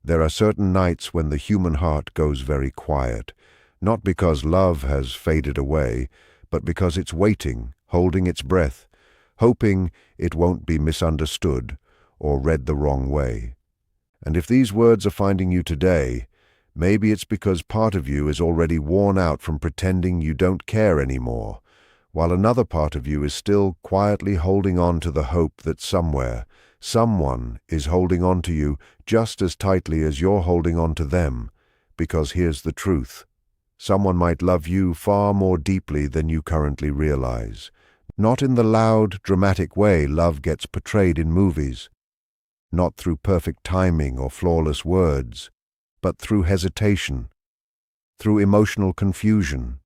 There are certain nights when the human heart goes very quiet, not because love has faded away, but because it's waiting, holding its breath, hoping it won't be misunderstood or read the wrong way. And if these words are finding you today, maybe it's because part of you is already worn out from pretending you don't care anymore, while another part of you is still quietly holding on to the hope that somewhere, someone is holding on to you just as tightly as you're holding on to them. Because here's the truth. Someone might love you far more deeply than you currently realize. Not in the loud, dramatic way love gets portrayed in movies. Not through perfect timing or flawless words, but through hesitation, through emotional confusion,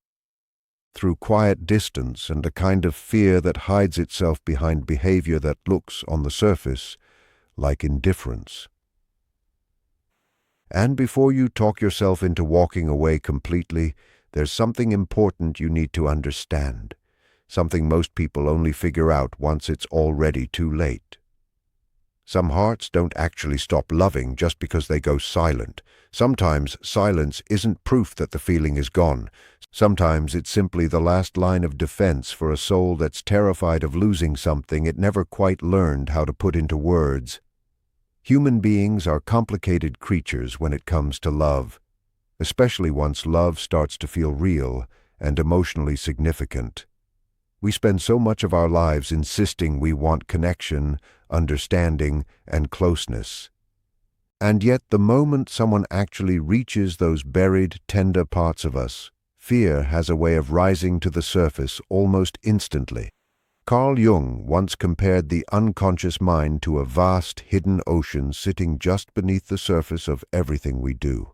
through quiet distance and a kind of fear that hides itself behind behavior that looks, on the surface, like indifference. And before you talk yourself into walking away completely, there's something important you need to understand, something most people only figure out once it's already too late. Some hearts don't actually stop loving just because they go silent. Sometimes silence isn't proof that the feeling is gone. Sometimes it's simply the last line of defense for a soul that's terrified of losing something it never quite learned how to put into words. Human beings are complicated creatures when it comes to love, especially once love starts to feel real and emotionally significant. We spend so much of our lives insisting we want connection, understanding, and closeness. And yet the moment someone actually reaches those buried, tender parts of us, fear has a way of rising to the surface almost instantly. Carl Jung once compared the unconscious mind to a vast, hidden ocean sitting just beneath the surface of everything we do.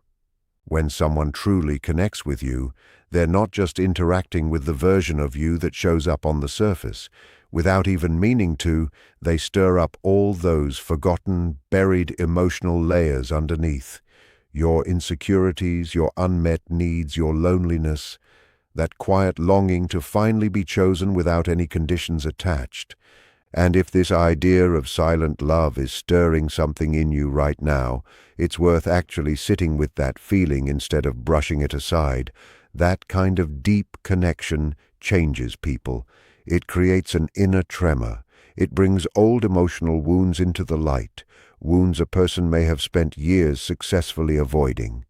When someone truly connects with you, they're not just interacting with the version of you that shows up on the surface. Without even meaning to, they stir up all those forgotten, buried emotional layers underneath. Your insecurities, your unmet needs, your loneliness, that quiet longing to finally be chosen without any conditions attached. And if this idea of silent love is stirring something in you right now, it's worth actually sitting with that feeling instead of brushing it aside. That kind of deep connection changes people. It creates an inner tremor. It brings old emotional wounds into the light, wounds a person may have spent years successfully avoiding.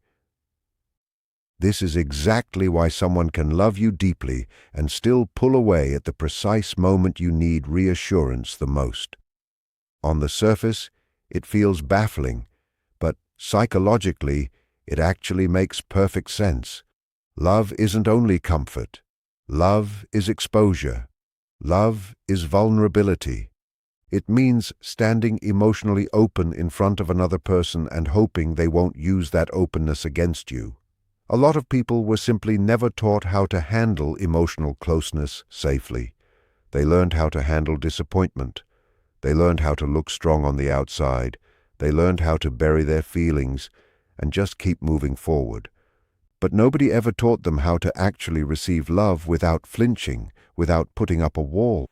This is exactly why someone can love you deeply and still pull away at the precise moment you need reassurance the most. On the surface, it feels baffling, but psychologically, it actually makes perfect sense. Love isn't only comfort. Love is exposure. Love is vulnerability. It means standing emotionally open in front of another person and hoping they won't use that openness against you. A lot of people were simply never taught how to handle emotional closeness safely. They learned how to handle disappointment. They learned how to look strong on the outside. They learned how to bury their feelings and just keep moving forward. But nobody ever taught them how to actually receive love without flinching, without putting up a wall.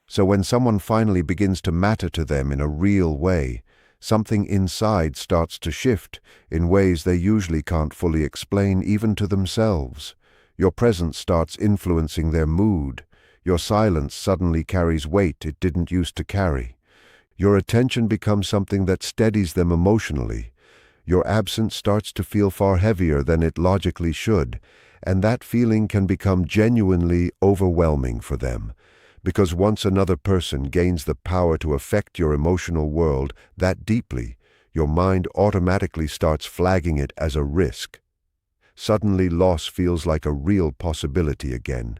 So when someone finally begins to matter to them in a real way, something inside starts to shift in ways they usually can't fully explain even to themselves. Your presence starts influencing their mood. Your silence suddenly carries weight it didn't used to carry. Your attention becomes something that steadies them emotionally. Your absence starts to feel far heavier than it logically should, and that feeling can become genuinely overwhelming for them. Because once another person gains the power to affect your emotional world that deeply, your mind automatically starts flagging it as a risk. Suddenly loss feels like a real possibility again.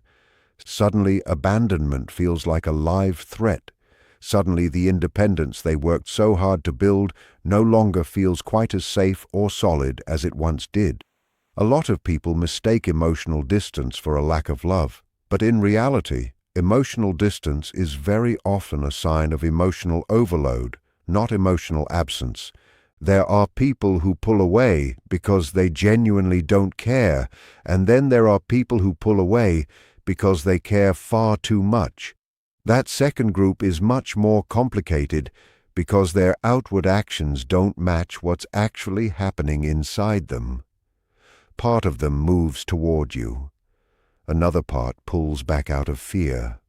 Suddenly abandonment feels like a live threat. Suddenly the independence they worked so hard to build no longer feels quite as safe or solid as it once did. A lot of people mistake emotional distance for a lack of love, but in reality, emotional distance is very often a sign of emotional overload, not emotional absence. There are people who pull away because they genuinely don't care, and then there are people who pull away because they care far too much. That second group is much more complicated because their outward actions don't match what's actually happening inside them. Part of them moves toward you. Another part pulls back out of fear.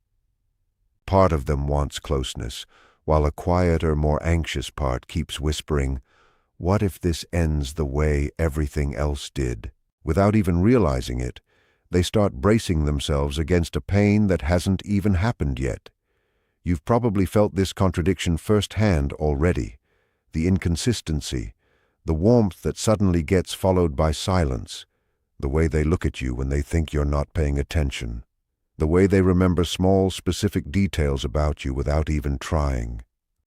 Part of them wants closeness, while a quieter, more anxious part keeps whispering, "What if this ends the way everything else did?" Without even realizing it, they start bracing themselves against a pain that hasn't even happened yet. You've probably felt this contradiction firsthand already. The inconsistency, the warmth that suddenly gets followed by silence, the way they look at you when they think you're not paying attention, the way they remember small, specific details about you without even trying,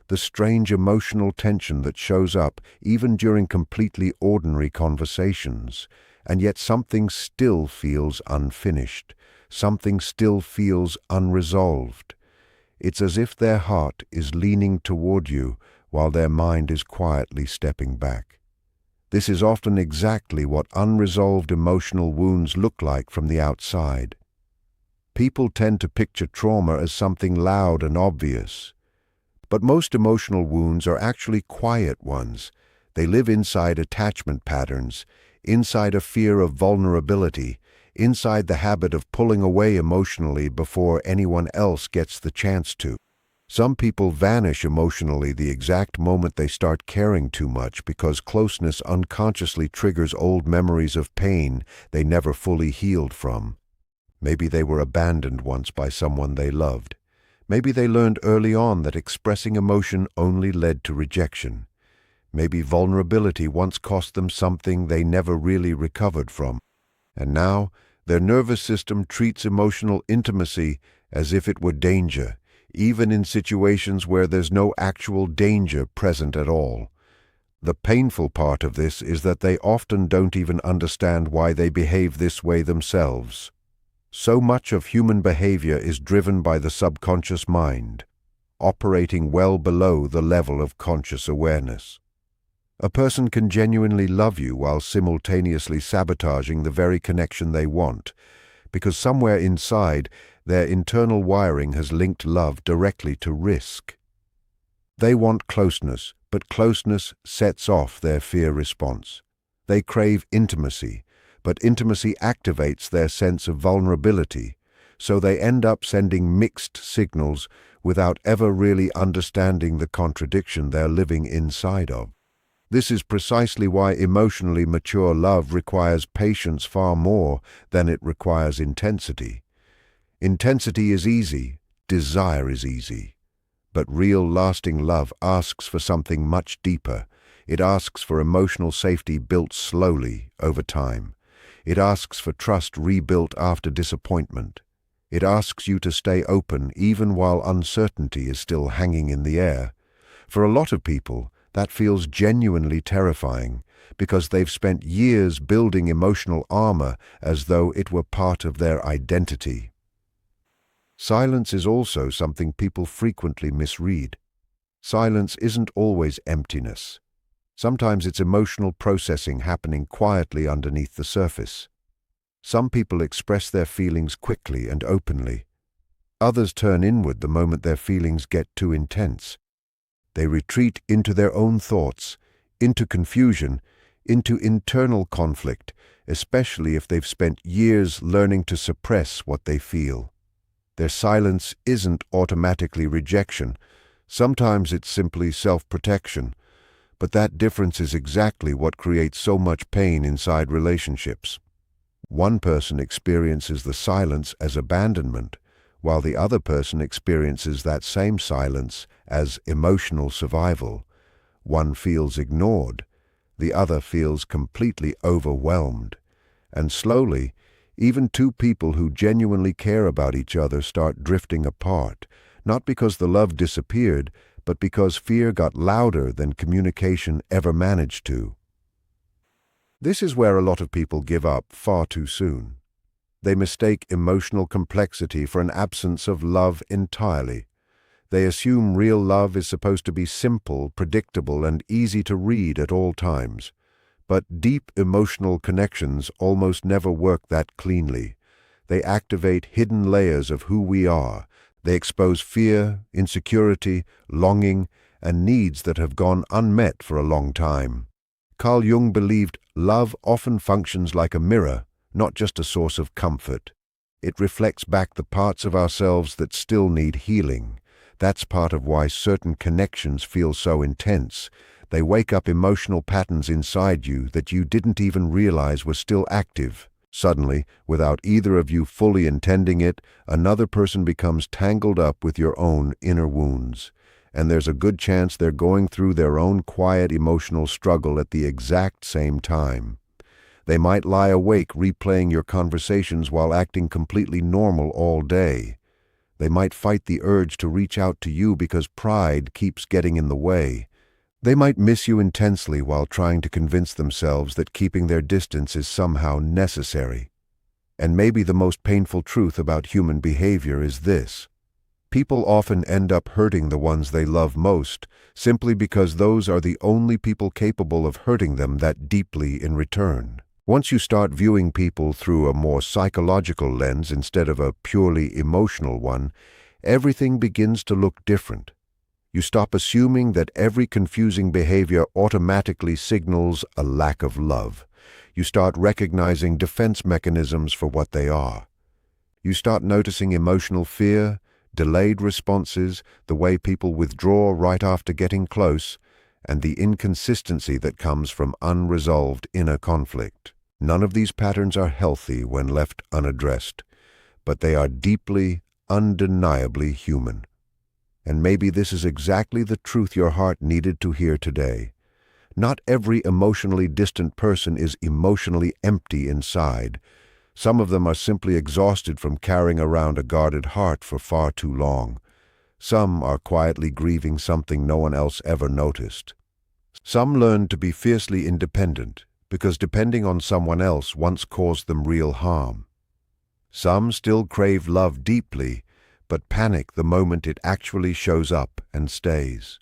the strange emotional tension that shows up even during completely ordinary conversations, and yet something still feels unfinished, something still feels unresolved. It's as if their heart is leaning toward you while their mind is quietly stepping back. This is often exactly what unresolved emotional wounds look like from the outside. People tend to picture trauma as something loud and obvious. But most emotional wounds are actually quiet ones. They live inside attachment patterns, inside a fear of vulnerability, inside the habit of pulling away emotionally before anyone else gets the chance to. Some people vanish emotionally the exact moment they start caring too much because closeness unconsciously triggers old memories of pain they never fully healed from. Maybe they were abandoned once by someone they loved. Maybe they learned early on that expressing emotion only led to rejection. Maybe vulnerability once cost them something they never really recovered from. And now, their nervous system treats emotional intimacy as if it were danger, even in situations where there's no actual danger present at all. The painful part of this is that they often don't even understand why they behave this way themselves. So much of human behavior is driven by the subconscious mind, operating well below the level of conscious awareness. A person can genuinely love you while simultaneously sabotaging the very connection they want, because somewhere inside, their internal wiring has linked love directly to risk. They want closeness, but closeness sets off their fear response. They crave intimacy, but intimacy activates their sense of vulnerability, so they end up sending mixed signals without ever really understanding the contradiction they're living inside of. This is precisely why emotionally mature love requires patience far more than it requires intensity. Intensity is easy, desire is easy. But real lasting love asks for something much deeper. It asks for emotional safety built slowly over time. It asks for trust rebuilt after disappointment. It asks you to stay open even while uncertainty is still hanging in the air. For a lot of people, that feels genuinely terrifying because they've spent years building emotional armor as though it were part of their identity. Silence is also something people frequently misread. Silence isn't always emptiness. Sometimes it's emotional processing happening quietly underneath the surface. Some people express their feelings quickly and openly. Others turn inward the moment their feelings get too intense. They retreat into their own thoughts, into confusion, into internal conflict, especially if they've spent years learning to suppress what they feel. Their silence isn't automatically rejection. Sometimes it's simply self-protection. But that difference is exactly what creates so much pain inside relationships. One person experiences the silence as abandonment, while the other person experiences that same silence as emotional survival. One feels ignored, the other feels completely overwhelmed. And slowly, even two people who genuinely care about each other start drifting apart, not because the love disappeared, but because fear got louder than communication ever managed to. This is where a lot of people give up far too soon. They mistake emotional complexity for an absence of love entirely. They assume real love is supposed to be simple, predictable, and easy to read at all times. But deep emotional connections almost never work that cleanly. They activate hidden layers of who we are. They expose fear, insecurity, longing, and needs that have gone unmet for a long time. Carl Jung believed love often functions like a mirror, not just a source of comfort. It reflects back the parts of ourselves that still need healing. That's part of why certain connections feel so intense. They wake up emotional patterns inside you that you didn't even realize were still active. Suddenly, without either of you fully intending it, another person becomes tangled up with your own inner wounds. And there's a good chance they're going through their own quiet emotional struggle at the exact same time. They might lie awake replaying your conversations while acting completely normal all day. They might fight the urge to reach out to you because pride keeps getting in the way. They might miss you intensely while trying to convince themselves that keeping their distance is somehow necessary. And maybe the most painful truth about human behavior is this: people often end up hurting the ones they love most, simply because those are the only people capable of hurting them that deeply in return. Once you start viewing people through a more psychological lens instead of a purely emotional one, everything begins to look different. You stop assuming that every confusing behavior automatically signals a lack of love. You start recognizing defense mechanisms for what they are. You start noticing emotional fear, delayed responses, the way people withdraw right after getting close, and the inconsistency that comes from unresolved inner conflict. None of these patterns are healthy when left unaddressed, but they are deeply, undeniably human. And maybe this is exactly the truth your heart needed to hear today. Not every emotionally distant person is emotionally empty inside. Some of them are simply exhausted from carrying around a guarded heart for far too long. Some are quietly grieving something no one else ever noticed. Some learn to be fiercely independent because depending on someone else once caused them real harm. Some still crave love deeply, but panic the moment it actually shows up and stays.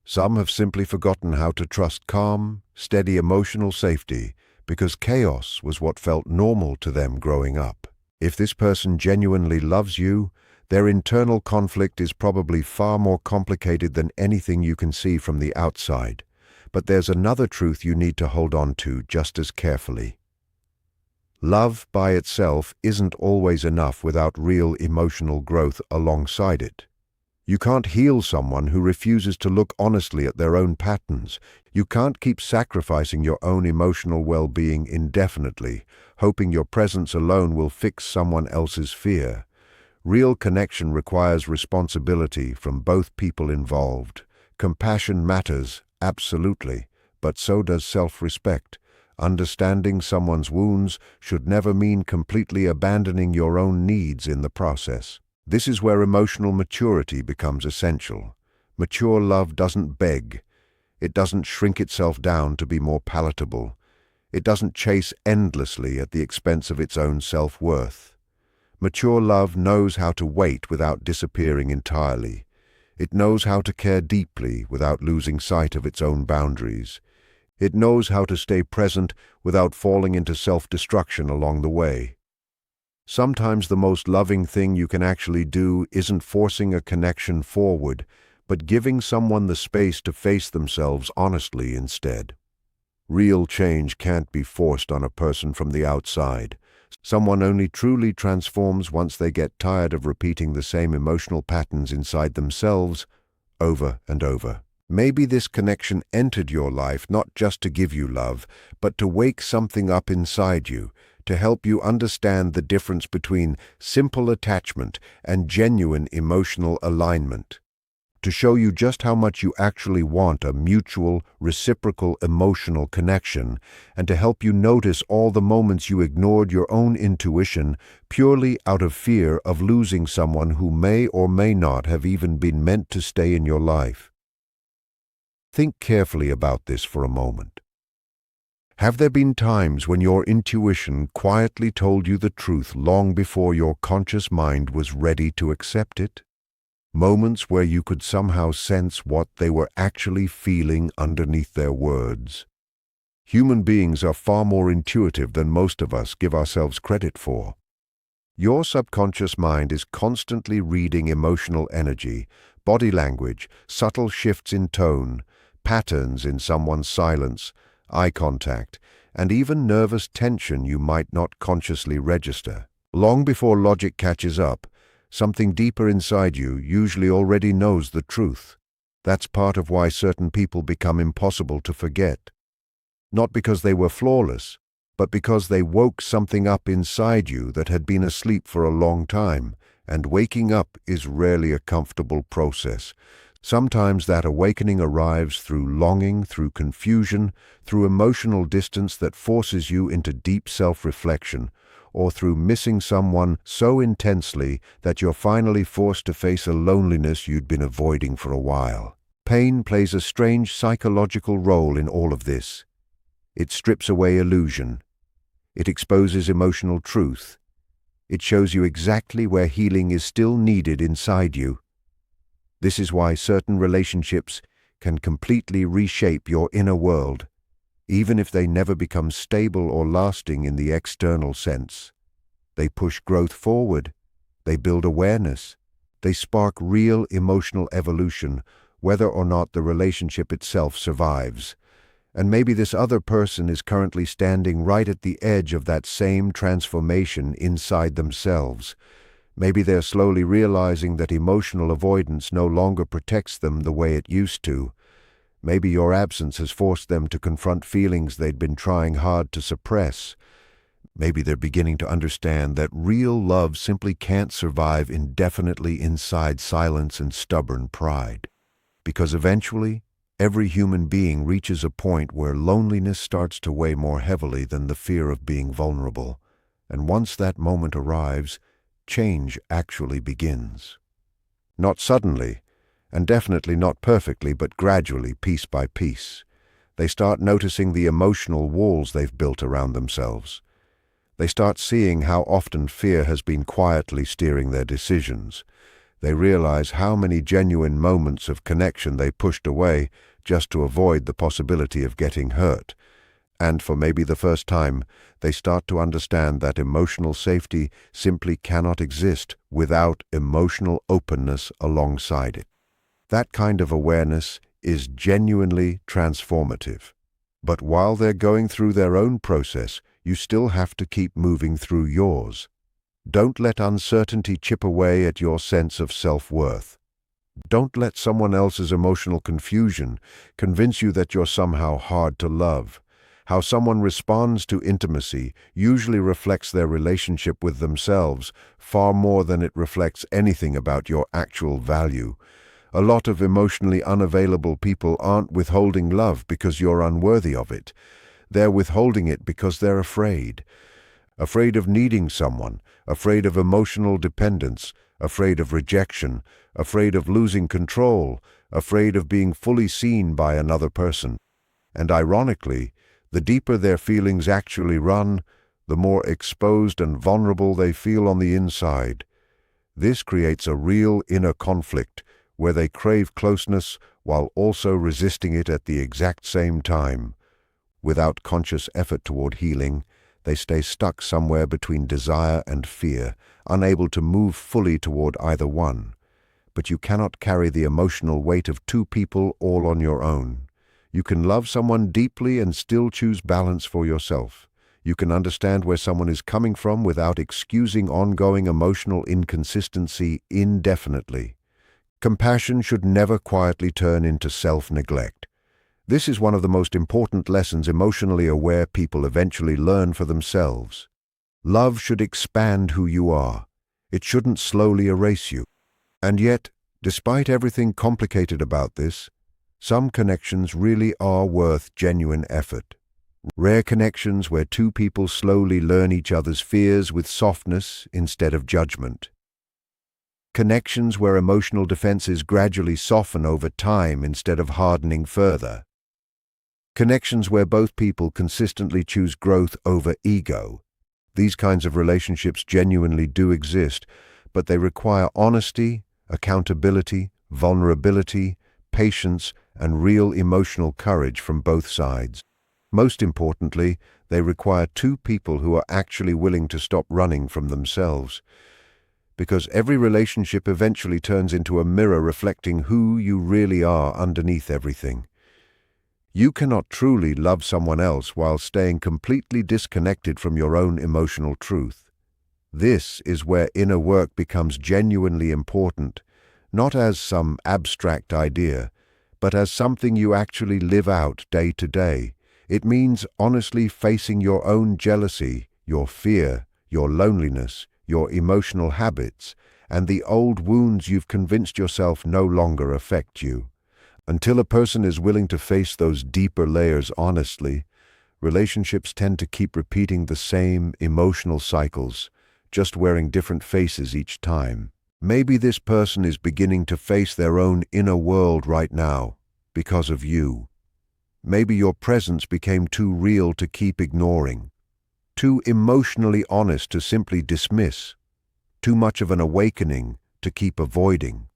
Some have simply forgotten how to trust calm, steady emotional safety because chaos was what felt normal to them growing up. If this person genuinely loves you, their internal conflict is probably far more complicated than anything you can see from the outside. But there's another truth you need to hold on to just as carefully. Love by itself isn't always enough without real emotional growth alongside it. You can't heal someone who refuses to look honestly at their own patterns. You can't keep sacrificing your own emotional well-being indefinitely, hoping your presence alone will fix someone else's fear. Real connection requires responsibility from both people involved. Compassion matters, absolutely, but so does self-respect. Understanding someone's wounds should never mean completely abandoning your own needs in the process. This is where emotional maturity becomes essential. Mature love doesn't beg. It doesn't shrink itself down to be more palatable. It doesn't chase endlessly at the expense of its own self-worth. Mature love knows how to wait without disappearing entirely. It knows how to care deeply without losing sight of its own boundaries. It knows how to stay present without falling into self-destruction along the way. Sometimes the most loving thing you can actually do isn't forcing a connection forward, but giving someone the space to face themselves honestly instead. Real change can't be forced on a person from the outside. Someone only truly transforms once they get tired of repeating the same emotional patterns inside themselves over and over. Maybe this connection entered your life not just to give you love, but to wake something up inside you, to help you understand the difference between simple attachment and genuine emotional alignment, to show you just how much you actually want a mutual, reciprocal emotional connection, and to help you notice all the moments you ignored your own intuition purely out of fear of losing someone who may or may not have even been meant to stay in your life. Think carefully about this for a moment. Have there been times when your intuition quietly told you the truth long before your conscious mind was ready to accept it? Moments where you could somehow sense what they were actually feeling underneath their words. Human beings are far more intuitive than most of us give ourselves credit for. Your subconscious mind is constantly reading emotional energy, body language, subtle shifts in tone, patterns in someone's silence, eye contact, and even nervous tension you might not consciously register. Long before logic catches up, something deeper inside you usually already knows the truth. That's part of why certain people become impossible to forget. Not because they were flawless, but because they woke something up inside you that had been asleep for a long time, and waking up is rarely a comfortable process. Sometimes that awakening arrives through longing, through confusion, through emotional distance that forces you into deep self-reflection, or through missing someone so intensely that you're finally forced to face a loneliness you'd been avoiding for a while. Pain plays a strange psychological role in all of this. It strips away illusion. It exposes emotional truth. It shows you exactly where healing is still needed inside you. This is why certain relationships can completely reshape your inner world, even if they never become stable or lasting in the external sense. They push growth forward. They build awareness. They spark real emotional evolution, whether or not the relationship itself survives. And maybe this other person is currently standing right at the edge of that same transformation inside themselves. Maybe they're slowly realizing that emotional avoidance no longer protects them the way it used to. Maybe your absence has forced them to confront feelings they'd been trying hard to suppress. Maybe they're beginning to understand that real love simply can't survive indefinitely inside silence and stubborn pride. Because eventually, every human being reaches a point where loneliness starts to weigh more heavily than the fear of being vulnerable. And once that moment arrives, change actually begins. Not suddenly, and definitely not perfectly, but gradually, piece by piece. They start noticing the emotional walls they've built around themselves. They start seeing how often fear has been quietly steering their decisions. They realize how many genuine moments of connection they pushed away just to avoid the possibility of getting hurt. And for maybe the first time, they start to understand that emotional safety simply cannot exist without emotional openness alongside it. That kind of awareness is genuinely transformative. But while they're going through their own process, you still have to keep moving through yours. Don't let uncertainty chip away at your sense of self-worth. Don't let someone else's emotional confusion convince you that you're somehow hard to love. How someone responds to intimacy usually reflects their relationship with themselves far more than it reflects anything about your actual value. A lot of emotionally unavailable people aren't withholding love because you're unworthy of it. They're withholding it because they're afraid. Afraid of needing someone, afraid of emotional dependence, afraid of rejection, afraid of losing control, afraid of being fully seen by another person. And ironically, the deeper their feelings actually run, the more exposed and vulnerable they feel on the inside. This creates a real inner conflict where they crave closeness while also resisting it at the exact same time. Without conscious effort toward healing, they stay stuck somewhere between desire and fear, unable to move fully toward either one. But you cannot carry the emotional weight of two people all on your own. You can love someone deeply and still choose balance for yourself. You can understand where someone is coming from without excusing ongoing emotional inconsistency indefinitely. Compassion should never quietly turn into self-neglect. This is one of the most important lessons emotionally aware people eventually learn for themselves. Love should expand who you are. It shouldn't slowly erase you. And yet, despite everything complicated about this, some connections really are worth genuine effort. Rare connections where two people slowly learn each other's fears with softness instead of judgment. Connections where emotional defenses gradually soften over time instead of hardening further. Connections where both people consistently choose growth over ego. These kinds of relationships genuinely do exist, but they require honesty, accountability, vulnerability, patience, and real emotional courage from both sides. Most importantly, they require two people who are actually willing to stop running from themselves. because every relationship eventually turns into a mirror reflecting who you really are underneath everything. You cannot truly love someone else while staying completely disconnected from your own emotional truth. This is where inner work becomes genuinely important, not as some abstract idea, but as something you actually live out day to day. It means honestly facing your own jealousy, your fear, your loneliness, your emotional habits, and the old wounds you've convinced yourself no longer affect you. Until a person is willing to face those deeper layers honestly, relationships tend to keep repeating the same emotional cycles, just wearing different faces each time. Maybe this person is beginning to face their own inner world right now, because of you. Maybe your presence became too real to keep ignoring, too emotionally honest to simply dismiss, too much of an awakening to keep avoiding.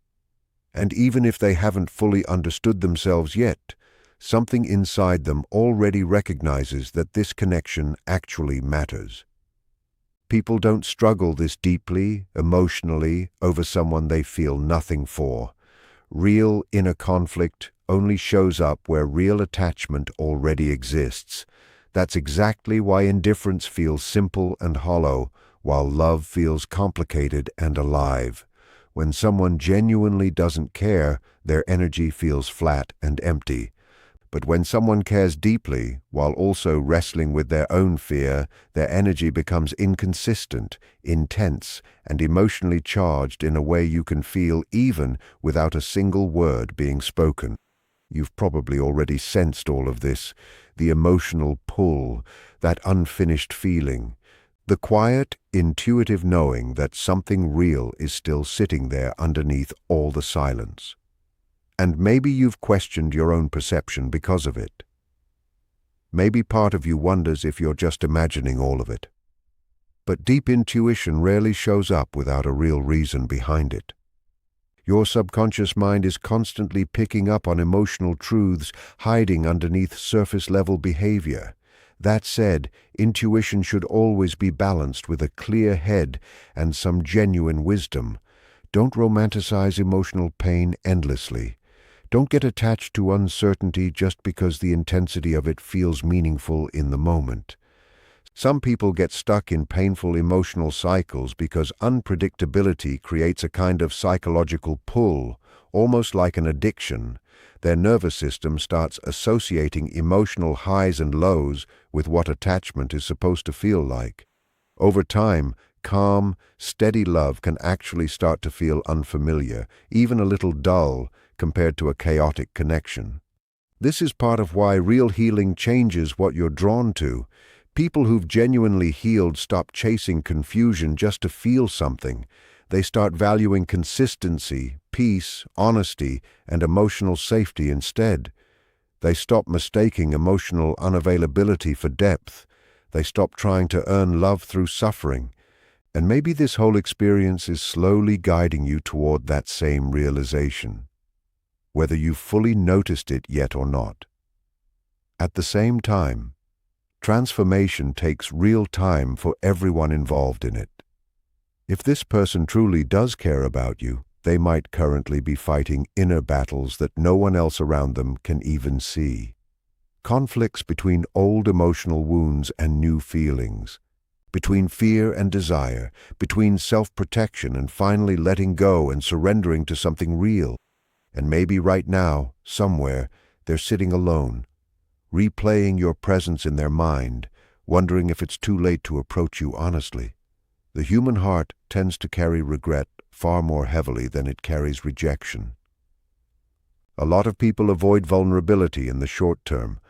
And even if they haven't fully understood themselves yet, something inside them already recognizes that this connection actually matters. People don't struggle this deeply, emotionally, over someone they feel nothing for. Real inner conflict only shows up where real attachment already exists. That's exactly why indifference feels simple and hollow, while love feels complicated and alive. When someone genuinely doesn't care, their energy feels flat and empty. But when someone cares deeply, while also wrestling with their own fear, their energy becomes inconsistent, intense, and emotionally charged in a way you can feel even without a single word being spoken. You've probably already sensed all of this, the emotional pull, that unfinished feeling, the quiet, intuitive knowing that something real is still sitting there underneath all the silence. And maybe you've questioned your own perception because of it. Maybe part of you wonders if you're just imagining all of it. But deep intuition rarely shows up without a real reason behind it. Your subconscious mind is constantly picking up on emotional truths hiding underneath surface-level behavior. That said, intuition should always be balanced with a clear head and some genuine wisdom. Don't romanticize emotional pain endlessly. Don't get attached to uncertainty just because the intensity of it feels meaningful in the moment. Some people get stuck in painful emotional cycles because unpredictability creates a kind of psychological pull, almost like an addiction. Their nervous system starts associating emotional highs and lows with what attachment is supposed to feel like. Over time, calm, steady love can actually start to feel unfamiliar, even a little dull, compared to a chaotic connection. This is part of why real healing changes what you're drawn to. People who've genuinely healed stop chasing confusion just to feel something. They start valuing consistency, peace, honesty, and emotional safety instead. They stop mistaking emotional unavailability for depth. They stop trying to earn love through suffering. And maybe this whole experience is slowly guiding you toward that same realization, whether you've fully noticed it yet or not. At the same time, transformation takes real time for everyone involved in it. If this person truly does care about you, they might currently be fighting inner battles that no one else around them can even see. Conflicts between old emotional wounds and new feelings, between fear and desire, between self-protection and finally letting go and surrendering to something real. And maybe right now, somewhere, they're sitting alone, replaying your presence in their mind, wondering if it's too late to approach you honestly. The human heart tends to carry regret far more heavily than it carries rejection. A lot of people avoid vulnerability in the short term,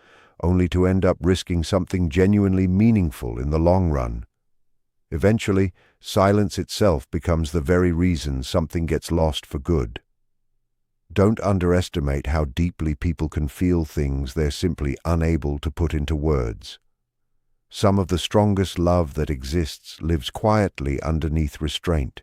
only to end up risking something genuinely meaningful in the long run. Eventually, silence itself becomes the very reason something gets lost for good. Don't underestimate how deeply people can feel things they're simply unable to put into words. Some of the strongest love that exists lives quietly underneath restraint.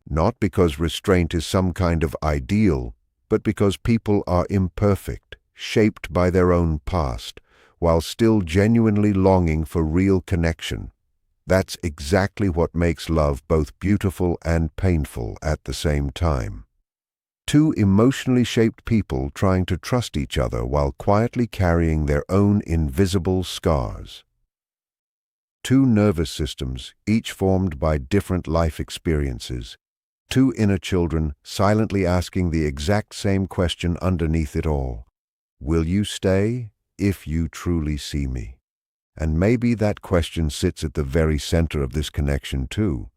Not because restraint is some kind of ideal, but because people are imperfect, shaped by their own past, while still genuinely longing for real connection. That's exactly what makes love both beautiful and painful at the same time. Two emotionally shaped people trying to trust each other while quietly carrying their own invisible scars. Two nervous systems, each formed by different life experiences. Two inner children silently asking the exact same question underneath it all. Will you stay if you truly see me? And maybe that question sits at the very center of this connection too.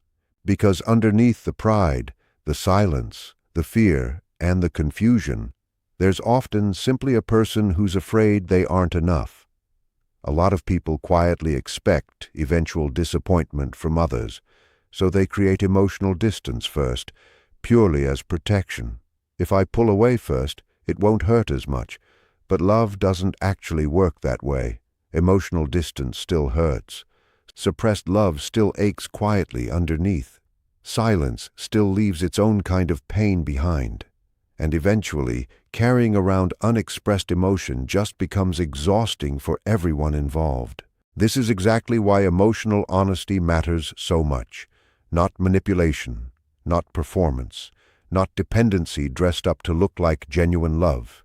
Because underneath the pride, the silence, the fear, and the confusion, there's often simply a person who's afraid they aren't enough. A lot of people quietly expect eventual disappointment from others, so they create emotional distance first, purely as protection. If I pull away first, it won't hurt as much. But love doesn't actually work that way. Emotional distance still hurts. Suppressed love still aches quietly underneath. Silence still leaves its own kind of pain behind. And eventually, carrying around unexpressed emotion just becomes exhausting for everyone involved. This is exactly why emotional honesty matters so much. Not manipulation, not performance, not dependency dressed up to look like genuine love.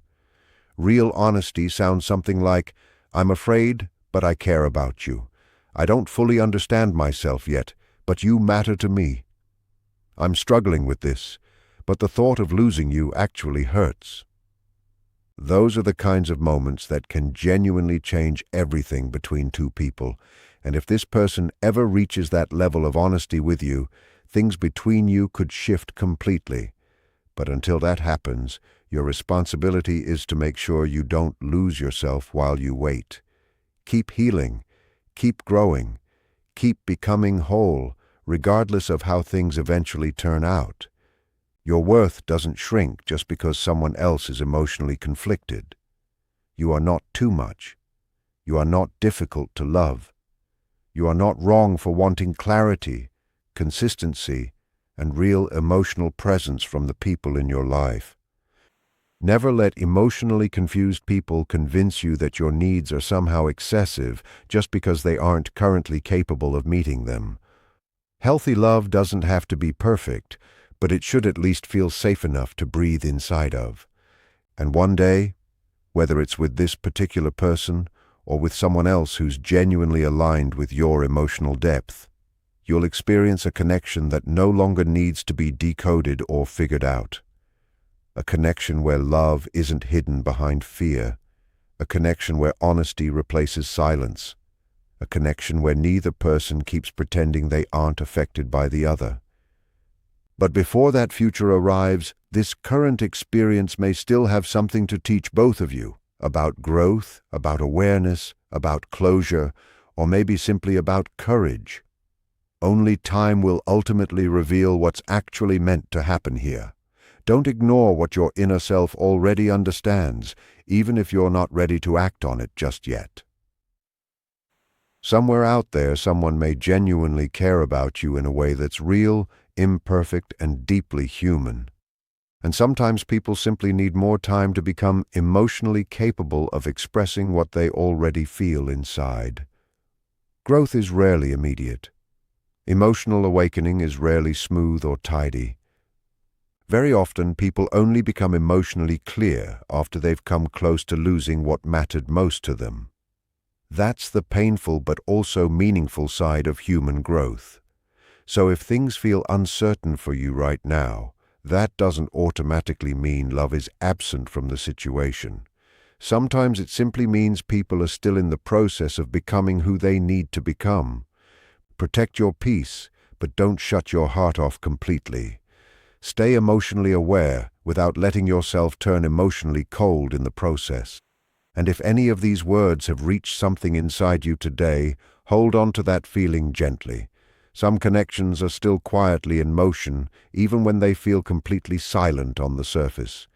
Real honesty sounds something like, I'm afraid, but I care about you. I don't fully understand myself yet, but you matter to me. I'm struggling with this, but the thought of losing you actually hurts. Those are the kinds of moments that can genuinely change everything between two people, and if this person ever reaches that level of honesty with you, things between you could shift completely. But until that happens, your responsibility is to make sure you don't lose yourself while you wait. Keep healing, keep growing, keep becoming whole, regardless of how things eventually turn out. Your worth doesn't shrink just because someone else is emotionally conflicted. You are not too much. You are not difficult to love. You are not wrong for wanting clarity, consistency, and real emotional presence from the people in your life. Never let emotionally confused people convince you that your needs are somehow excessive just because they aren't currently capable of meeting them. Healthy love doesn't have to be perfect, but it should at least feel safe enough to breathe inside of. And one day, whether it's with this particular person or with someone else who's genuinely aligned with your emotional depth, you'll experience a connection that no longer needs to be decoded or figured out. A connection where love isn't hidden behind fear. A connection where honesty replaces silence. A connection where neither person keeps pretending they aren't affected by the other. But before that future arrives, this current experience may still have something to teach both of you about growth, about awareness, about closure, or maybe simply about courage. Only time will ultimately reveal what's actually meant to happen here. Don't ignore what your inner self already understands, even if you're not ready to act on it just yet. Somewhere out there, someone may genuinely care about you in a way that's real, imperfect, and deeply human. And sometimes people simply need more time to become emotionally capable of expressing what they already feel inside. Growth is rarely immediate. Emotional awakening is rarely smooth or tidy. Very often, people only become emotionally clear after they've come close to losing what mattered most to them. That's the painful but also meaningful side of human growth. So if things feel uncertain for you right now, that doesn't automatically mean love is absent from the situation. Sometimes it simply means people are still in the process of becoming who they need to become. Protect your peace, but don't shut your heart off completely. Stay emotionally aware without letting yourself turn emotionally cold in the process. And if any of these words have reached something inside you today, hold on to that feeling gently. Some connections are still quietly in motion, even when they feel completely silent on the surface.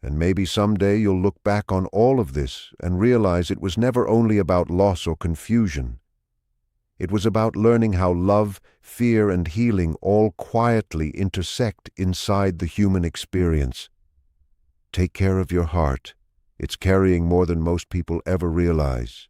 And maybe someday you'll look back on all of this and realize it was never only about loss or confusion. It was about learning how love, fear, and healing all quietly intersect inside the human experience. Take care of your heart. It's carrying more than most people ever realize.